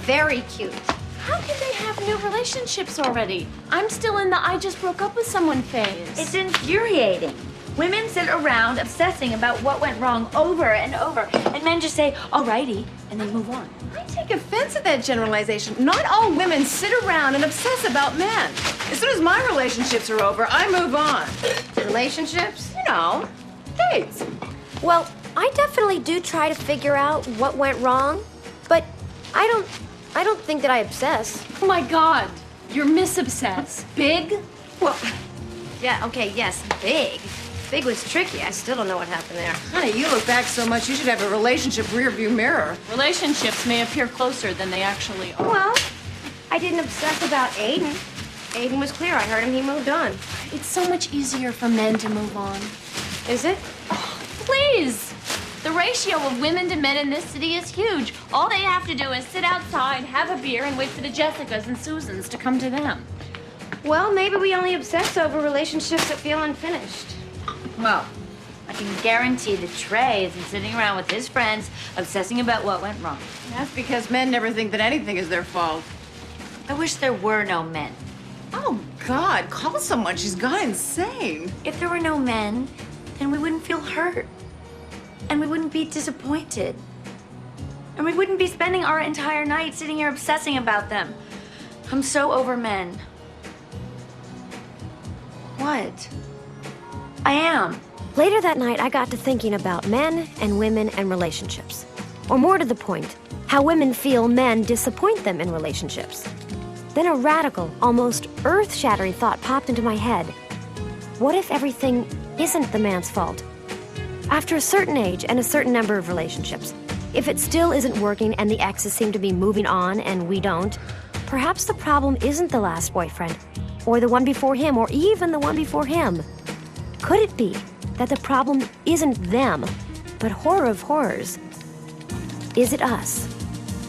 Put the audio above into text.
very cute. How can they have new relationships already? I'm still in the I just broke up with someone phase. It's infuriating. Women sit around obsessing about what went wrong over and over, and men just say, alrighty, and then move on. I take offense at that generalization. Not all women sit around and obsess about men. As soon as my relationships are over, I move on. Relationships? You know, dates. Well, I definitely do try to figure out what went wrong, but I don't think that I obsess. Oh my God, you're miss-obsessed. Big? Well, yeah, okay, yes, big. Big was tricky. I still don't know what happened there. Honey, you look back so much, you should have a relationship rearview mirror. Relationships may appear closer than they actually are. Well, I didn't obsess about Aiden. Aiden was clear. I heard him. He moved on. It's so much easier for men to move on. Is it? Please! The ratio of women to men in this city is huge. All they have to do is sit outside, have a beer, and wait for the Jessicas and Susans to come to them. Well, maybe we only obsess over relationships that feel unfinished. Well, I can guarantee that Trey isn't sitting around with his friends obsessing about what went wrong. That's because men never think that anything is their fault. I wish there were no men. Oh, God, call someone. She's gone insane. If there were no men, then we wouldn't feel hurt. And we wouldn't be disappointed. And we wouldn't be spending our entire night sitting here obsessing about them. I'm so over men. What? I am. Later that night, I got to thinking about men and women and relationships. Or more to the point, how women feel men disappoint them in relationships. Then a radical, almost earth-shattering thought popped into my head. What if everything isn't the man's fault? After a certain age and a certain number of relationships, if it still isn't working and the exes seem to be moving on and we don't, perhaps the problem isn't the last boyfriend, or the one before him, or even the one before him. Could it be that the problem isn't them, but horror of horrors? Is it us?